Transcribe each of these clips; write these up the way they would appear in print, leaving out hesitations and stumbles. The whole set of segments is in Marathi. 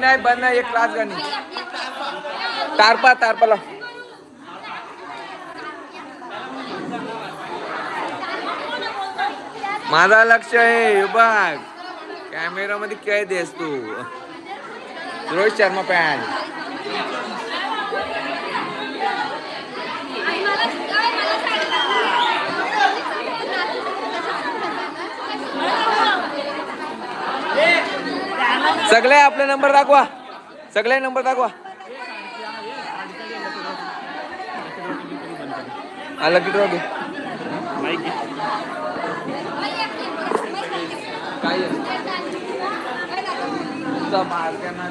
नाही बंद नाही. एक क्लास गाणी तारपाला माझा लक्ष आहे. बघ कॅमेरा मध्ये काय देस तू. रोहित शर्मा फॅन. सगळे आपले नंबर दाखवा. सगळे नंबर दाखवा. आला किती वागे काय मार्क्यांना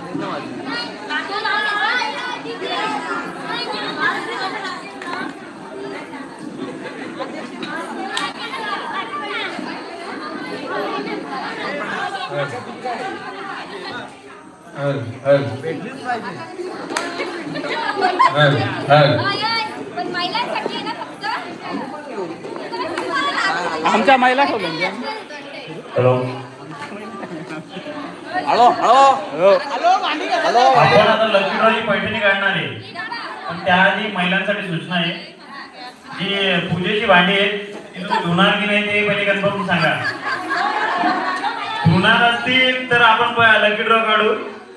आमच्या महिला ठेवलं. हॅलो हॅलो हॅलो हॅलो आपण आता लकी ड्रॉची पैठणी काढणार आहे. पण त्याआधी महिलांसाठी सूचना आहे. जी पूजेची भांडी आहेत ती तुम्ही धुणार की नाही ते पहिले कन्फर्म सांगा. धुणार असतील तर आपण लकी ड्रॉ काढू.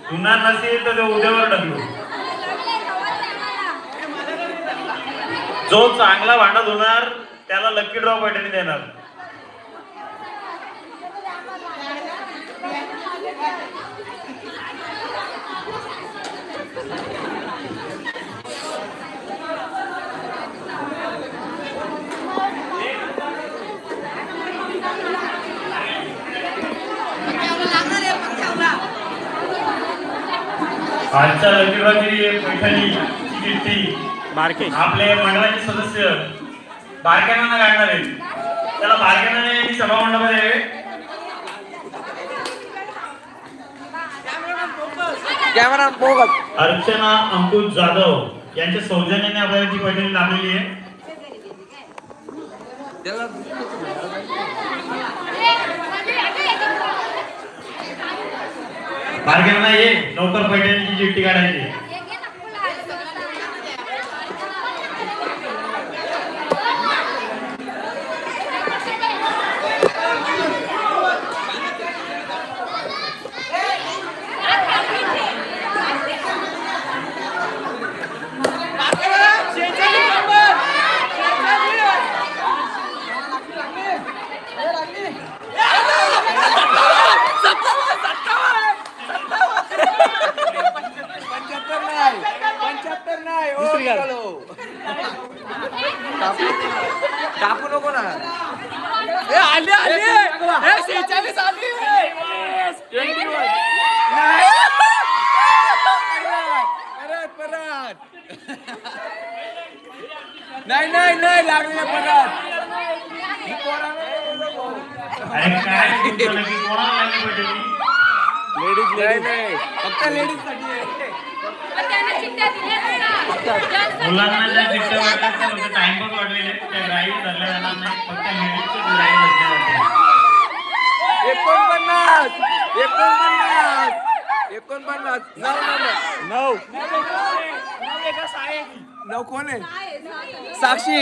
धुणार नसतील तर उद्यावर टाकू. जो चांगला भांडा धुणार त्याला लकी ड्रॉ पैठणी देणार. आजच्या लकी ड्रॉची पैठणी चिठ्ठी बारके आपले मंडळाचे सदस्य बारक्यांना काढणार आहेत. त्याला बारक्यांना सभा मंडपामध्ये कॅमेरा फोकस. अर्चना अंकुश जाधव यांच्या सौजन्याने आपल्याला ती पैठणी लावलेली आहे. बारक्यांना ये लवकर पैठणीची चिठ्ठी काढायची. टाकू नको ना. आले आले 46 आली. परत नाही नाही नाही लागले परत. लेडीज नाही फक्त लेडीज साठी. मुलांना ज्या चिठ्ठ्या वाटतात त्या फक्त टाइमपास वाटलेले त्या ग्राही धरल्या जाणार नाही. फक्त लेडीजचे ग्राही धरल्या जाते. 49 9 9 कोण आहे. साक्षी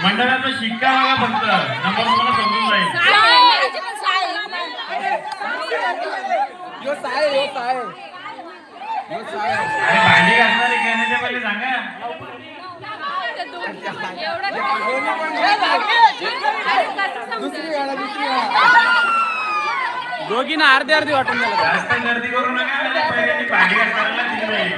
मंडळाचा शिक्का बघा फक्त नंबर तुम्हाला समजून जाईल. अरे भांडी घालणारे घेण्याचे पहिले सांगा. दोघींना अर्धी अर्धी वाटून गेलं. जास्त गर्दी करू नका. भांडी घालणाऱ्याला दिली जाईल.